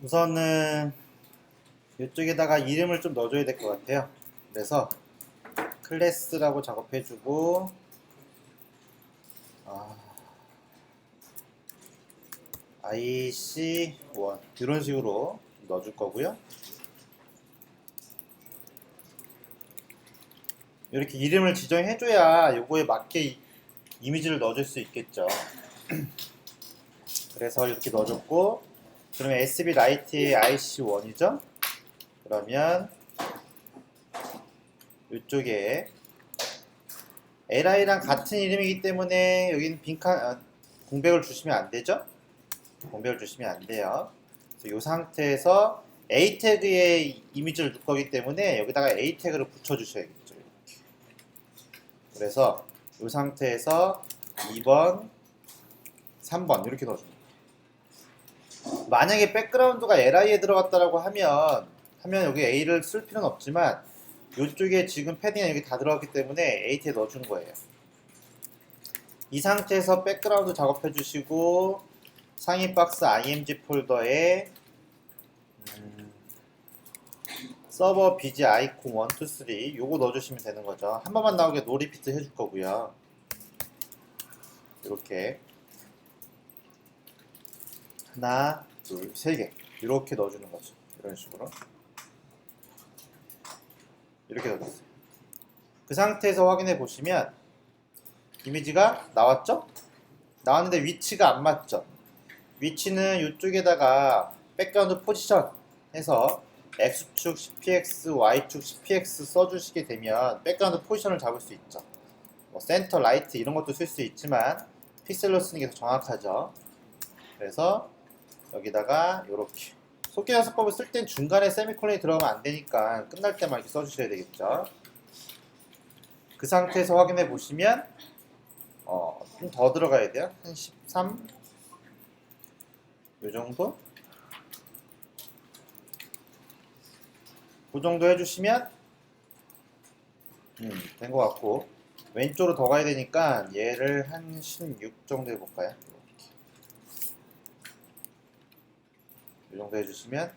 우선은 이쪽에다가 이름을 좀 넣어줘야 될 것 같아요. 그래서 클래스라고 작업해주고 IC1 이런 식으로 넣어줄 거고요. 이렇게 이름을 지정해줘야 요거에 맞게 이미지를 넣어줄 수 있겠죠. 그래서 이렇게 넣어줬고, 그러면 SB 라이트의 IC1이죠. 그러면 이쪽에 LI랑 같은 이름이기 때문에 여기는 빈칸 공백을 주시면 안 되죠. 공백을 주시면 안 돼요. 그래서 이 상태에서 A 태그에 이미지를 줄 거기 때문에 여기다가 A 태그를 붙여 주셔야겠죠. 이렇게. 그래서 이 상태에서 2번, 3번 이렇게 넣어줍니다. 만약에 백그라운드가 LI에 들어갔다라고 하면 여기 A를 쓸 필요는 없지만 이쪽에 지금 패딩이 여기 다 들어갔기 때문에 A 태그 넣어주는 거예요. 이 상태에서 백그라운드 작업해 주시고 상위 박스 img 폴더에 서버 bg 아이콘 1, 2, 3 요거 넣어주시면 되는 거죠. 한 번만 나오게 노 리피트 해줄 거고요. 이렇게 하나, 둘, 세 개 이렇게 넣어주는 거죠. 이런 식으로 이렇게 넣어줬어요. 그 상태에서 확인해 보시면 이미지가 나왔죠? 나왔는데 위치가 안 맞죠? 위치는 이쪽에다가 백그라운드 포지션 해서 X축 CPX, Y축 CPX 써주시게 되면 백그라운드 포지션을 잡을 수 있죠. 뭐 센터, 라이트 이런 것도 쓸 수 있지만 픽셀로 쓰는 게 더 정확하죠. 그래서 여기다가 이렇게 속기 연습법을 쓸 땐 중간에 세미콜론이 들어가면 안 되니까 끝날 때만 이렇게 써주셔야 되겠죠. 그 상태에서 확인해 보시면 좀 더 들어가야 돼요. 한 13, 요 정도? 그 정도 해주시면 된 것 같고 왼쪽으로 더 가야 되니까 얘를 한 16 정도 해볼까요? 이 정도 해주시면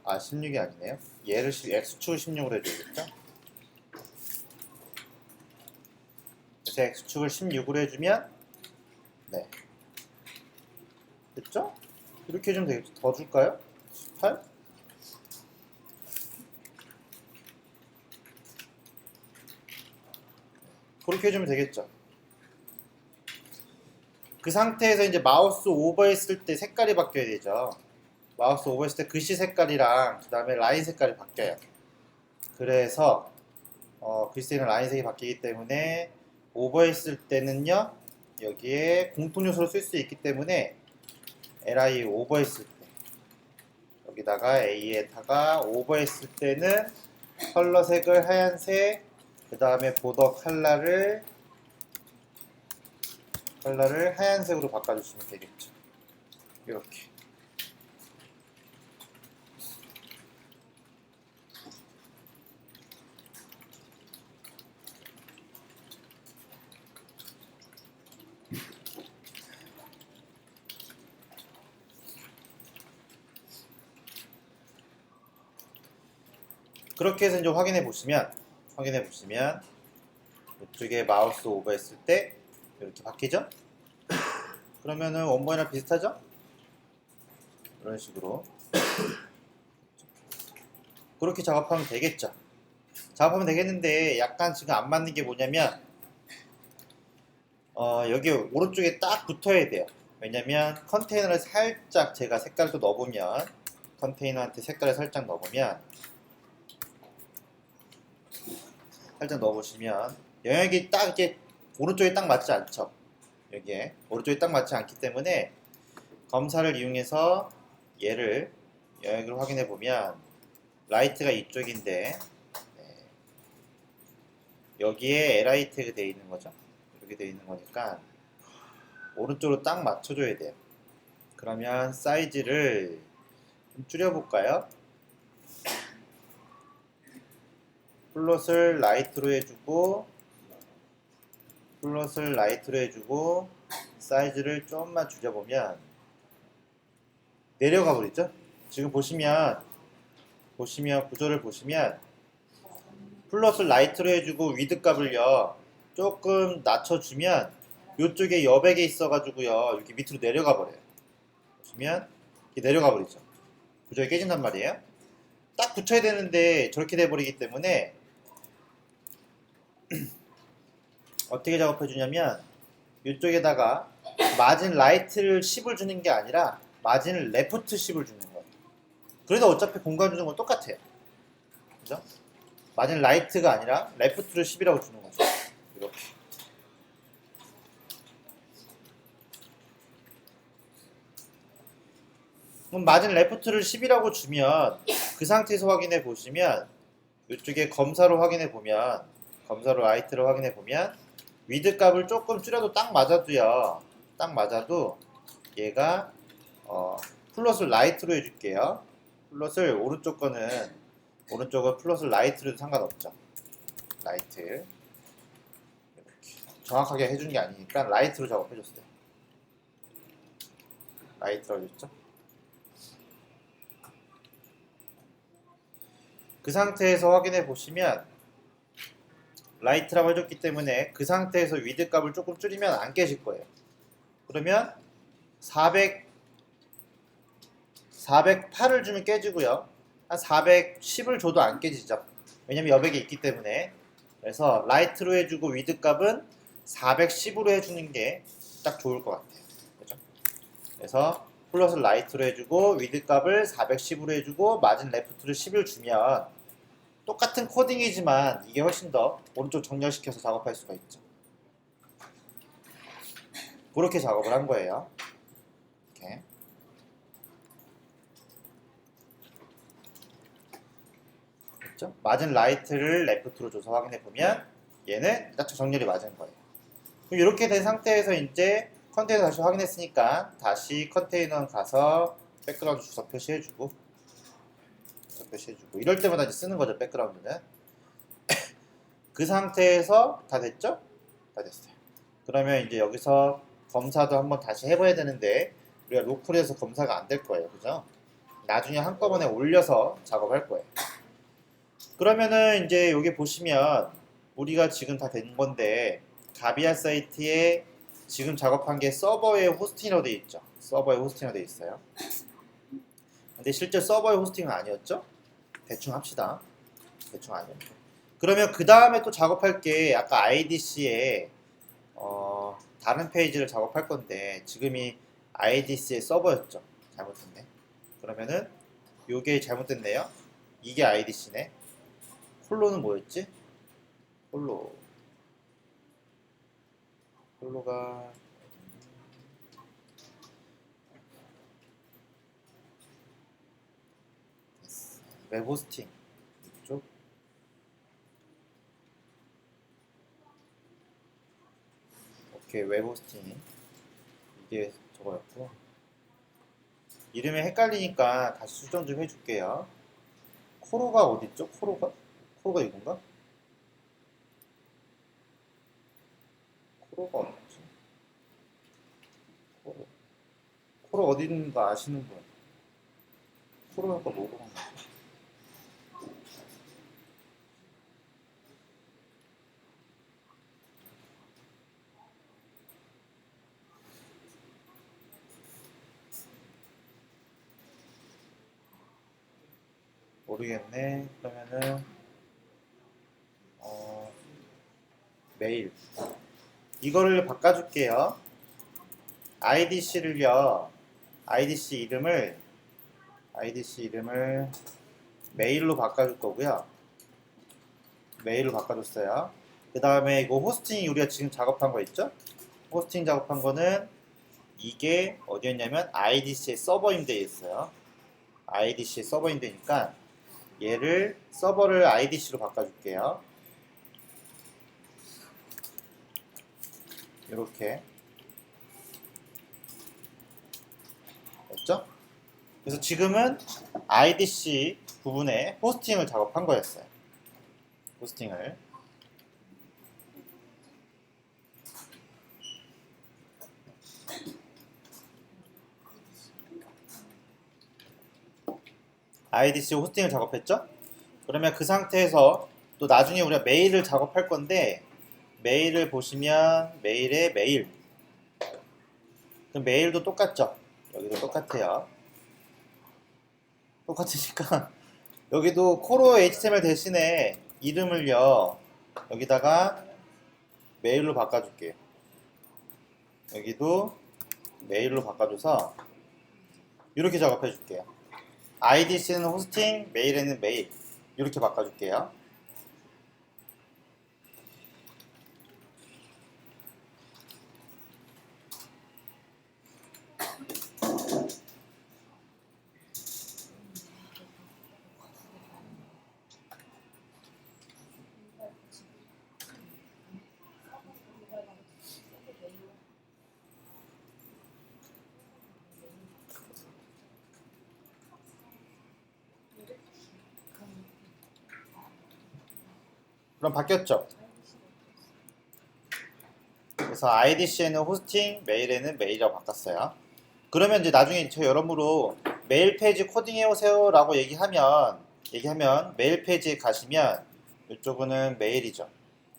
16이 아니네요. 얘를 X축을 16으로 해줘야겠죠? 그래서 X축을 16으로 해주면 네 됐죠? 이렇게 해주면 되겠죠? 더 줄까요? 18? 그렇게 해주면 되겠죠? 그 상태에서 이제 마우스 오버했을 때 색깔이 바뀌어야 되죠. 마우스 오버했을 때 글씨 색깔이랑 그 다음에 라인 색깔이 바뀌어요. 그래서 글씨는 라인색이 바뀌기 때문에 오버했을 때는요 여기에 공통 요소를 쓸 수 있기 때문에 li 오버했을 때 여기다가 a에다가 오버했을 때는 컬러색을 하얀색 그 다음에 보더 컬러를 하얀색으로 바꿔주시면 되겠죠. 이렇게 그렇게 해서 이제 확인해 보시면 이쪽에 마우스 오버했을 때 이렇게 바뀌죠? 그러면은 원본이랑 비슷하죠? 이런 식으로 그렇게 작업하면 되겠죠. 작업하면 되겠는데 약간 지금 안 맞는 게 뭐냐면 여기 오른쪽에 딱 붙어야 돼요. 왜냐면 컨테이너를 살짝 제가 색깔을 또 넣어보면 컨테이너한테 색깔을 살짝 넣어보면 살짝 넣어보시면 영역이 딱 이렇게 오른쪽에 딱 맞지 않죠. 여기에 오른쪽에 딱 맞지 않기 때문에 검사를 이용해서 얘를 영역을 확인해 보면 라이트가 이쪽인데 여기에 li 태그 되어 있는 거죠. 이렇게 되어 있는 거니까 오른쪽으로 딱 맞춰줘야 돼요. 그러면 사이즈를 좀 줄여볼까요? 플롯을 라이트로 해주고 사이즈를 좀만 줄여보면 내려가 버리죠. 지금 보시면 구조를 보시면 플러스 라이트로 해주고 위드 값을요 조금 낮춰주면 이쪽에 여백에 있어가지고요 이렇게 밑으로 내려가 버려요. 보시면 이렇게 내려가 버리죠. 구조가 깨진단 말이에요. 딱 붙여야 되는데 저렇게 돼버리기 때문에 어떻게 작업해 주냐면 이쪽에다가 마진 라이트를 10을 주는 게 아니라 마진 레프트 10을 주는 거예요. 그래도 어차피 공간 주는 건 똑같아요. 그죠? 마진 라이트가 아니라 레프트를 10이라고 주는 거죠. 이렇게. 그럼 마진 레프트를 10이라고 주면 그 상태에서 확인해 보시면 이쪽에 검사로 확인해 보면 검사로 라이트를 확인해 보면 위드 값을 조금 줄여도 딱 맞아도요. 딱 맞아도 얘가 플러스 라이트로 해줄게요. 플러스를 오른쪽은 플러스 라이트로도 상관없죠. 라이트 이렇게 정확하게 해준 게 아니니까 라이트로 작업해줬어요. 라이트라고 했죠. 그 상태에서 확인해 보시면 라이트라고 해줬기 때문에 그 상태에서 위드 값을 조금 줄이면 안 깨질 거예요. 그러면 408을 주면 깨지고요. 한 410을 줘도 안 깨지죠. 왜냐면 여백이 있기 때문에. 그래서 라이트로 해주고 위드 값은 410으로 해주는 게 딱 좋을 것 같아요. 그죠? 그래서 플러스 라이트로 해주고 위드 값을 410으로 해주고 마진 레프트를 10을 주면 똑같은 코딩이지만 이게 훨씬 더 오른쪽 정렬시켜서 작업할 수가 있죠. 그렇게 작업을 한 거예요. 이렇게. 그렇죠? 마진 라이트를 레프트로 줘서 확인해 보면 얘는 딱 정렬이 맞은 거예요. 그럼 이렇게 된 상태에서 이제 컨테이너 다시 확인했으니까 다시 컨테이너 가서 백그라운드 주소 표시해주고 이럴 때마다 이제 쓰는 거죠. 백그라운드는. 그 상태에서 다 됐죠? 다 됐어요. 그러면 이제 여기서 검사도 한번 다시 해봐야 되는데 우리가 로컬에서 검사가 안 될 거예요. 그죠? 나중에 한꺼번에 올려서 작업할 거예요. 그러면은 이제 여기 보시면 우리가 지금 다 된 건데 가비아 사이트에 지금 작업한 게 서버에 호스팅으로 되어 있죠. 서버에 호스팅으로 되어 있어요. 근데 실제 서버의 호스팅은 아니었죠? 대충 합시다. 대충 아니었죠. 그러면 그 다음에 또 작업할 게 아까 IDC에 다른 페이지를 작업할 건데 지금이 IDC의 서버였죠. 잘못했네. 그러면은 요게 잘못됐네요. 이게 IDC네. 홀로는 뭐였지? 홀로가 웹 호스팅 이쪽. 오케이, 웹 호스팅 이게 저거였고 이름이 헷갈리니까 다시 수정 좀 해줄게요. 코로가 어딨죠? 코로가 이건가? 코로가 어딨지? 코로 어디 있는지 아시는 분? 코로가 뭐고 한 거지? 모르겠네. 그러면은 메일 이거를 바꿔줄게요. IDC를요. IDC 이름을 메일로 바꿔줄 거고요. 메일로 바꿔줬어요. 그 다음에 이거 호스팅 우리가 지금 작업한 거 있죠? 호스팅 작업한 거는 이게 어디였냐면 IDC의 서버 임대에 있어요. IDC의 서버 임대니까 얘를 서버를 IDC로 바꿔줄게요. 이렇게 됐죠? 그래서 지금은 IDC 부분에 호스팅을 작업한 거였어요. 호스팅을. IDC 호스팅을 작업했죠? 그러면 그 상태에서 또 나중에 우리가 메일을 작업할 건데 메일을 보시면 메일에 메일 그럼 메일도 똑같죠? 여기도 똑같아요. 똑같으니까 여기도 코로 HTML 대신에 이름을요 여기다가 메일로 바꿔줄게요. 여기도 메일로 바꿔줘서 이렇게 작업해 줄게요. IDC는 호스팅, 메일에는 메일 이렇게 바꿔줄게요. 그럼 바뀌었죠? 그래서 IDC에는 호스팅, 메일에는 메일이라고 바꿨어요. 그러면 이제 나중에 저 여러모로 메일 페이지 코딩해 오세요 라고 얘기하면 메일 페이지에 가시면 이쪽은 메일이죠.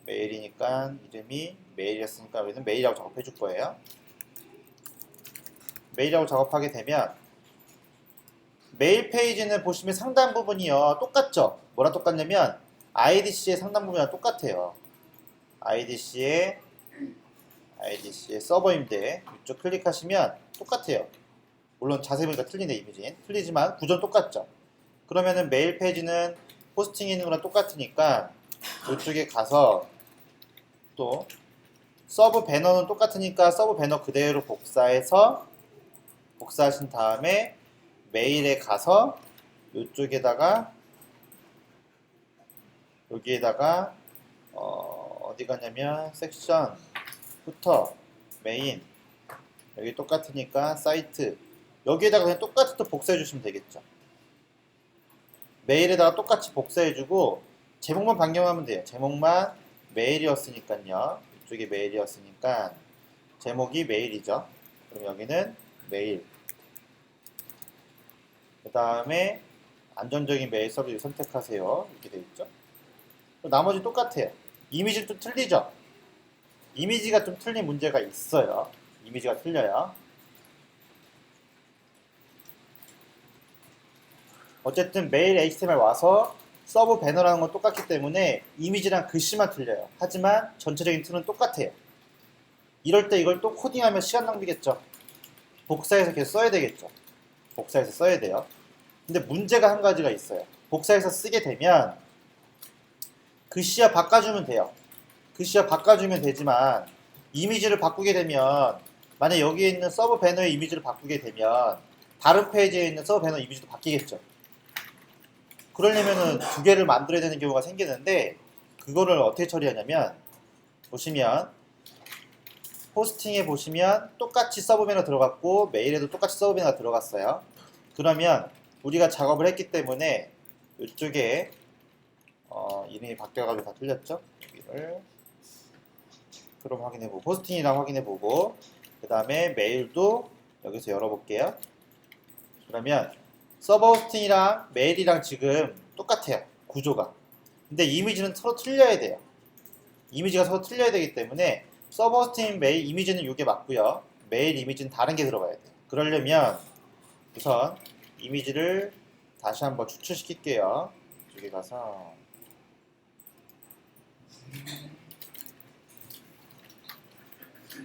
메일이니까 이름이 메일이었으니까 우리는 메일이라고 작업해 줄 거예요. 메일이라고 작업하게 되면 메일 페이지는 보시면 상단 부분이요 똑같죠? 뭐랑 똑같냐면 IDC의 상단 부분이랑 똑같아요. IDC의 서버인데 이쪽 클릭하시면 똑같아요. 물론 자세히 보니까 틀리네 이미지는. 틀리지만 구조는 똑같죠. 그러면은 메일 페이지는 호스팅이 있는 거랑 똑같으니까 이쪽에 가서 또 서브 배너는 똑같으니까 서브 배너 그대로 복사하신 다음에 메일에 가서 이쪽에다가 여기에다가 어디 가냐면 섹션 부터 메인 여기 똑같으니까 사이트 여기에다가 그냥 똑같이 또 복사해 주시면 되겠죠. 메일에다가 똑같이 복사해 주고 제목만 변경하면 돼요. 제목만 메일이었으니까요. 이쪽이 메일이었으니까 제목이 메일이죠. 그럼 여기는 메일 그 다음에 안전적인 메일 서비스 선택하세요. 이렇게 되어 있죠. 나머지 똑같아요. 이미지는 좀 틀리죠. 이미지가 좀 틀린 문제가 있어요. 이미지가 틀려요. 어쨌든 메일 HTML 와서 서브 배너라는 건 똑같기 때문에 이미지랑 글씨만 틀려요. 하지만 전체적인 틀은 똑같아요. 이럴 때 이걸 또 코딩하면 시간 낭비겠죠. 복사해서 계속 써야 되겠죠. 복사해서 써야 돼요. 근데 문제가 한 가지가 있어요. 복사해서 쓰게 되면 글씨와 바꿔주면 돼요. 글씨와 바꿔주면 되지만 이미지를 바꾸게 되면 만약 여기에 있는 서브 배너의 이미지를 바꾸게 되면 다른 페이지에 있는 서브 배너 이미지도 바뀌겠죠. 그러려면은 두 개를 만들어야 되는 경우가 생기는데 그거를 어떻게 처리하냐면 보시면 호스팅에 보시면 똑같이 서브 배너 들어갔고 메일에도 똑같이 서브 배너가 들어갔어요. 그러면 우리가 작업을 했기 때문에 이쪽에 이름이 바뀌어가지고 다 틀렸죠? 여기를 그럼 확인해보고 호스팅이랑 확인해보고 그 다음에 메일도 여기서 열어볼게요. 그러면 서버 호스팅이랑 메일이랑 지금 똑같아요. 구조가. 근데 이미지는 서로 틀려야 돼요. 이미지가 서로 틀려야 되기 때문에 서버 호스팅 메일 이미지는 이게 맞고요. 메일 이미지는 다른 게 들어가야 돼요. 그러려면 우선 이미지를 다시 한번 추출시킬게요. 이쪽에 가서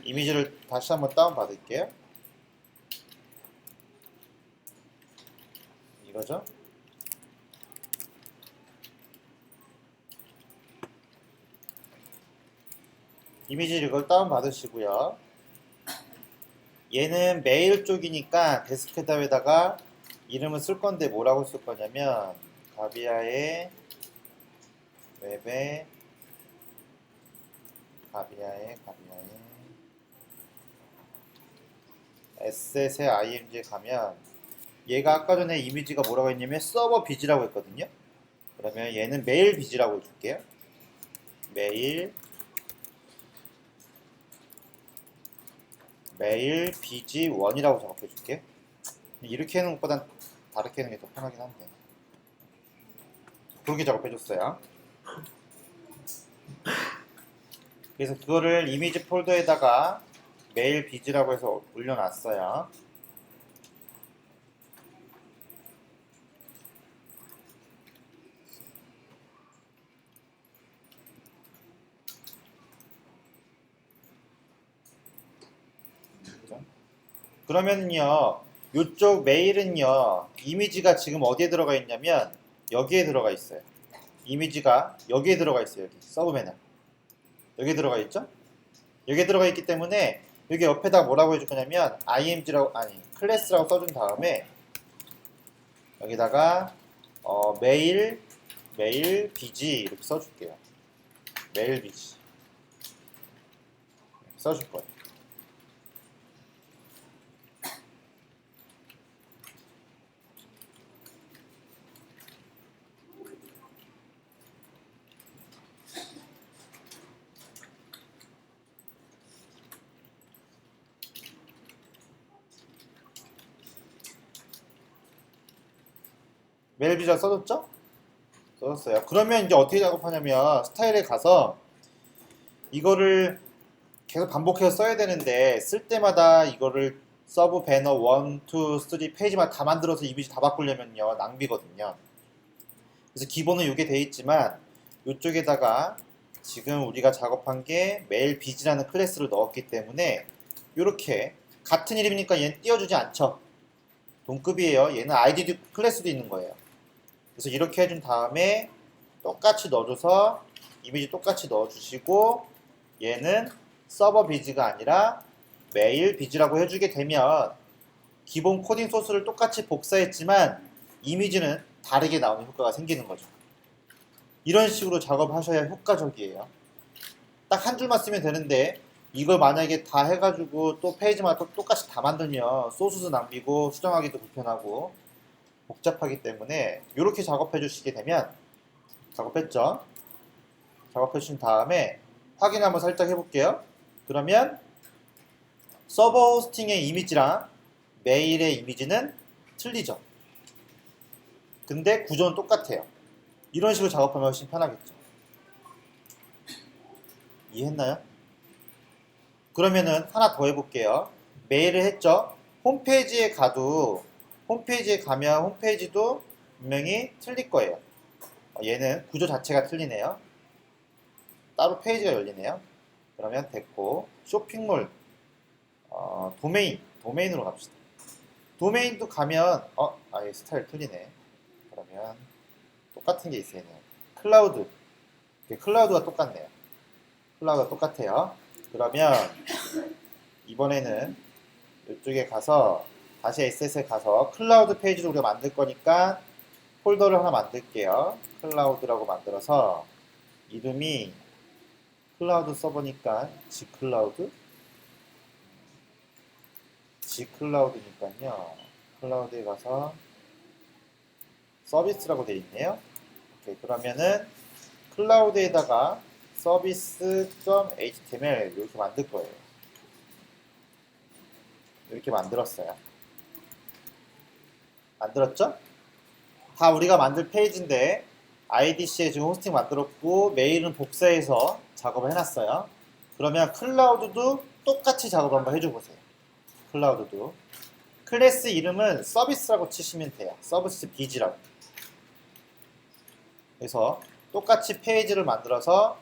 이미지를 다시 한번 다운받을게요. 이거죠? 이미지를 이걸 다운받으시고요. 얘는 메일 쪽이니까 데스크탑에다가 이름을 쓸 건데 뭐라고 쓸 거냐면 가비아의 웹에 가비아의 에셋의 img에 가면 얘가 아까 전에 이미지가 뭐라고 했냐면 서버 비지라고 했거든요. 그러면 얘는 메일 비지라고 해줄게요. 메일 비지 1이라고 작업해 줄게요. 이렇게 해놓은 것보단 다르게 해놓은 게 더 편하긴 한데 그렇게 작업해줬어요. 그래서 그거를 이미지 폴더에다가 메일 비즈라고 해서 올려놨어요. 그러면요, 이쪽 메일은요, 이미지가 지금 어디에 들어가 있냐면 여기에 들어가 있어요. 이미지가 여기에 들어가 있어요. 여기 서브 배너 여기에 들어가 있죠? 여기에 들어가 있기 때문에 여기 옆에다 뭐라고 해줄 거냐면 img라고 아니 클래스라고 써준 다음에 여기다가 메일 비지 이렇게 써줄게요. 메일 비지 써줄 거예요. 메일 비자 써줬죠? 써줬어요. 그러면 이제 어떻게 작업하냐면 스타일에 가서 이거를 계속 반복해서 써야 되는데 쓸 때마다 이거를 서브 배너 1, 2, 3 페이지만 다 만들어서 이미지 다 바꾸려면요 낭비거든요. 그래서 기본은 이게 돼 있지만 이쪽에다가 지금 우리가 작업한 게 메일 비즈라는 클래스를 넣었기 때문에 이렇게 같은 이름이니까 얘는 띄워주지 않죠. 동급이에요. 얘는 아이디 클래스도 있는 거예요. 그래서 이렇게 해준 다음에 똑같이 넣어줘서 이미지 똑같이 넣어주시고 얘는 서버 비즈가 아니라 메일 비즈라고 해주게 되면 기본 코딩 소스를 똑같이 복사했지만 이미지는 다르게 나오는 효과가 생기는 거죠. 이런 식으로 작업하셔야 효과적이에요. 딱 한 줄만 쓰면 되는데 이걸 만약에 다 해가지고 또 페이지마다 또 똑같이 다 만들면 소스도 낭비고 수정하기도 불편하고 복잡하기 때문에 이렇게 작업해 주시게 되면 작업했죠? 작업해 주신 다음에 확인 한번 살짝 해볼게요. 그러면 서버 호스팅의 이미지랑 메일의 이미지는 틀리죠. 근데 구조는 똑같아요. 이런 식으로 작업하면 훨씬 편하겠죠. 이해했나요? 그러면은 하나 더 해볼게요. 메일을 했죠. 홈페이지에 가도 홈페이지에 가면 홈페이지도 분명히 틀릴 거예요. 얘는 구조 자체가 틀리네요. 따로 페이지가 열리네요. 그러면 됐고 쇼핑몰 도메인으로 갑시다. 도메인도 가면 아예 스타일 틀리네. 그러면 똑같은 게 있어야 돼요. 클라우드가 똑같네요. 클라우드가 똑같아요. 그러면 이번에는 이쪽에 가서 다시 SS에 가서 클라우드 페이지를 우리가 만들 거니까 폴더를 하나 만들게요. 클라우드라고 만들어서 이름이 클라우드 서버니까 G클라우드니까요. 클라우드에 가서 서비스라고 되어 있네요. 오케이, 그러면은 클라우드에다가 service.html 이렇게 만들 거예요. 이렇게 만들었어요. 만들었죠? 다 우리가 만들 페이지인데 IDC에 지금 호스팅 만들었고 메일은 복사해서 작업을 해놨어요. 그러면 클라우드도 똑같이 작업 한번 해줘보세요. 클라우드도 클래스 이름은 서비스라고 치시면 돼요. 서비스 비즈라고. 그래서 똑같이 페이지를 만들어서